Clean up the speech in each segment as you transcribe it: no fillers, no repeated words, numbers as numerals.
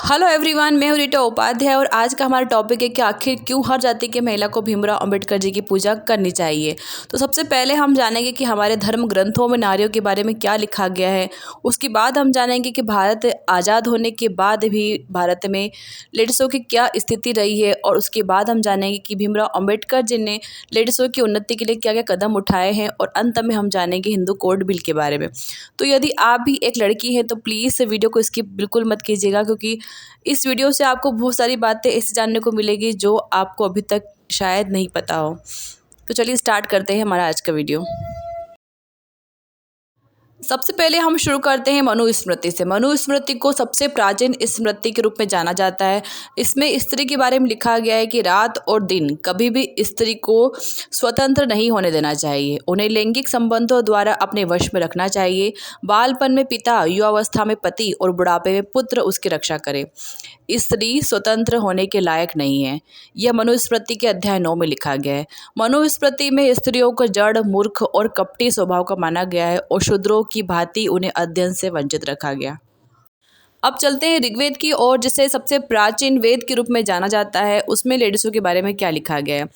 Hello everyone, मैं हूँ रीटा उपाध्याय और आज का हमारा टॉपिक है कि आखिर क्यों हर जाति के महिला को भीमराव अंबेडकर जी की पूजा करनी चाहिए। तो सबसे पहले हम जानेंगे कि हमारे धर्म ग्रंथों में नारियों के बारे में क्या लिखा गया है। उसके बाद हम जानेंगे कि भारत आज़ाद होने के बाद भी भारत में लेडीज़ों की क्या स्थिति रही है, और उसके बाद हम जानेंगे कि भीमराव अम्बेडकर जी ने लेडीज़ों की उन्नति के लिए क्या क्या कदम उठाए हैं, और अंत में हम जानेंगे हिंदू कोड बिल के बारे में। तो यदि आप भी एक लड़की हैं तो प्लीज़ वीडियो को स्किप बिल्कुल मत कीजिएगा, क्योंकि इस वीडियो से आपको बहुत सारी बातें ऐसे जानने को मिलेगी जो आपको अभी तक शायद नहीं पता हो। तो चलिए स्टार्ट करते हैं हमारा आज का वीडियो। सबसे पहले हम शुरू करते हैं मनुस्मृति से। मनुस्मृति को सबसे प्राचीन स्मृति के रूप में जाना जाता है। इसमें स्त्री के बारे में लिखा गया है कि रात और दिन कभी भी स्त्री को स्वतंत्र नहीं होने देना चाहिए। उन्हें लैंगिक संबंधों द्वारा अपने वश में रखना चाहिए। बालपन में पिता, युवावस्था में पति और बुढ़ापे में पुत्र उसकी रक्षा करे। स्त्री स्वतंत्र होने के लायक नहीं है। यह मनुस्मृति के अध्याय 9 में लिखा गया है। मनुस्मृति में स्त्रियों को जड़, मूर्ख और कपटी स्वभाव का माना गया है और शूद्रों की भांति उन्हें अध्ययन से वंचित रखा गया। अब चलते हैं ऋग्वेद की ओर, जिसे सबसे प्राचीन वेद के रूप में जाना जाता है। उसमें लेडीज़ों के बारे में क्या लिखा गया है।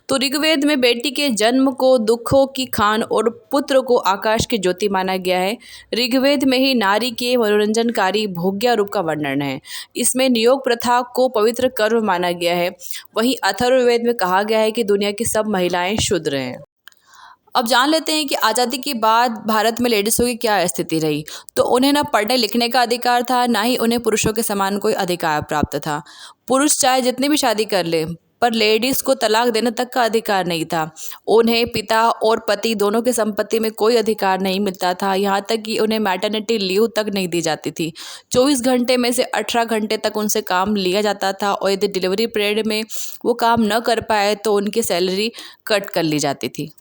तो ऋग्वेद में बेटी के जन्म को दुखों की खान और पुत्र को आकाश की ज्योति माना गया है। ऋग्वेद में ही नारी के मनोरंजनकारी भोग्य रूप का वर्णन है। इसमें नियोग प्रथा को पवित्र कर्म माना गया है। वहीं अथर्ववेद में कहा गया है कि दुनिया की सब महिलाएं शूद्र हैं। अब जान लेते हैं कि आज़ादी के बाद भारत में लेडीज़ों की क्या स्थिति रही। तो उन्हें ना पढ़ने लिखने का अधिकार था, ना ही उन्हें पुरुषों के समान कोई अधिकार प्राप्त था। पुरुष चाहे जितनी भी शादी कर ले, पर लेडीज़ को तलाक देने तक का अधिकार नहीं था। उन्हें पिता और पति दोनों की संपत्ति में कोई अधिकार नहीं मिलता था। यहाँ तक कि उन्हें मैटरनिटी लीव तक नहीं दी जाती थी। 24 घंटे में से 18 घंटे तक उनसे काम लिया जाता था, और यदि डिलीवरी पीरियड में वो काम न कर पाए तो उनकी सैलरी कट कर ली जाती थी।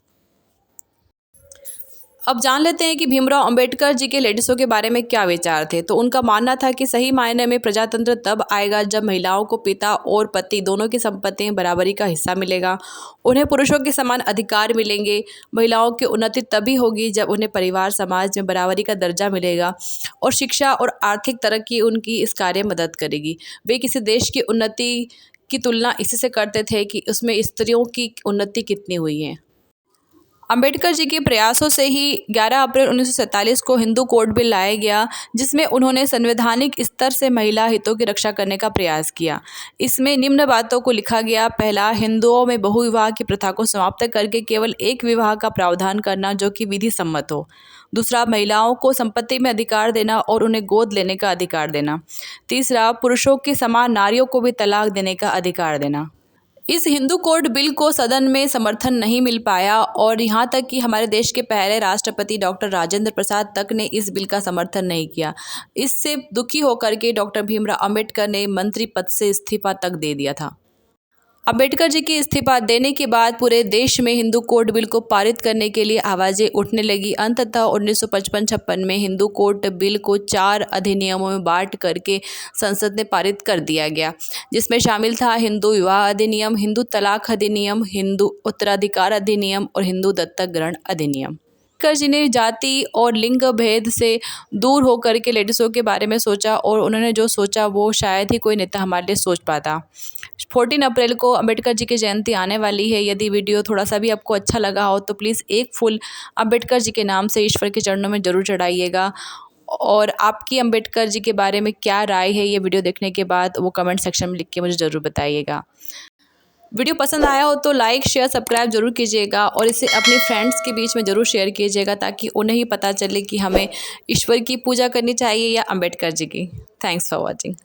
अब जान लेते हैं कि भीमराव अंबेडकर जी के लेडीज़ों के बारे में क्या विचार थे। तो उनका मानना था कि सही मायने में प्रजातंत्र तब आएगा जब महिलाओं को पिता और पति दोनों की संपत्ति में बराबरी का हिस्सा मिलेगा। उन्हें पुरुषों के समान अधिकार मिलेंगे। महिलाओं की उन्नति तभी होगी जब उन्हें परिवार समाज में बराबरी का दर्जा मिलेगा, और शिक्षा और आर्थिक तरक्की उनकी इस कार्य में मदद करेगी। वे किसी देश की उन्नति की तुलना इसी से करते थे कि उसमें स्त्रियों की उन्नति कितनी हुई है। अंबेडकर जी के प्रयासों से ही 11 अप्रैल 1947 को हिंदू कोड बिल लाया गया, जिसमें उन्होंने संवैधानिक स्तर से महिला हितों की रक्षा करने का प्रयास किया। इसमें निम्न बातों को लिखा गया। पहला, हिंदुओं में बहुविवाह की प्रथा को समाप्त करके केवल एक विवाह का प्रावधान करना जो कि विधि सम्मत हो। दूसरा, महिलाओं को संपत्ति में अधिकार देना और उन्हें गोद लेने का अधिकार देना। तीसरा, पुरुषों के समान नारियों को भी तलाक देने का अधिकार देना। इस हिंदू कोड बिल को सदन में समर्थन नहीं मिल पाया, और यहाँ तक कि हमारे देश के पहले राष्ट्रपति डॉक्टर राजेंद्र प्रसाद तक ने इस बिल का समर्थन नहीं किया। इससे दुखी होकर के डॉक्टर भीमराव अंबेडकर ने मंत्री पद से इस्तीफा तक दे दिया था। अंबेडकर जी के इस्तीफा देने के बाद पूरे देश में हिंदू कोड बिल को पारित करने के लिए आवाज़ें उठने लगी। अंततः 1955-56 में हिंदू कोड बिल को 4 अधिनियमों में बांट करके संसद ने पारित कर दिया गया, जिसमें शामिल था हिंदू विवाह अधिनियम, हिंदू तलाक अधिनियम, हिंदू उत्तराधिकार अधिनियम और हिंदू दत्तक ग्रहण अधिनियम। अंबेडकर जी ने जाति और लिंग भेद से दूर होकर के लेडीज़ों के बारे में सोचा, और उन्होंने जो सोचा वो शायद ही कोई नेता हमारे लिए सोच पाता। 14 अप्रैल को अंबेडकर जी की जयंती आने वाली है। यदि वीडियो थोड़ा सा भी आपको अच्छा लगा हो तो प्लीज़ एक फूल अंबेडकर जी के नाम से ईश्वर के चरणों में ज़रूर चढ़ाइएगा। और आपकी अंबेडकर जी के बारे में क्या राय है ये वीडियो देखने के बाद, वो कमेंट सेक्शन में लिख के मुझे ज़रूर बताइएगा। वीडियो पसंद आया हो तो लाइक, शेयर, सब्सक्राइब जरूर कीजिएगा, और इसे अपने फ्रेंड्स के बीच में ज़रूर शेयर कीजिएगा, ताकि उन्हें ही पता चले कि हमें ईश्वर की पूजा करनी चाहिए या अंबेडकर जी की। Thanks for watching.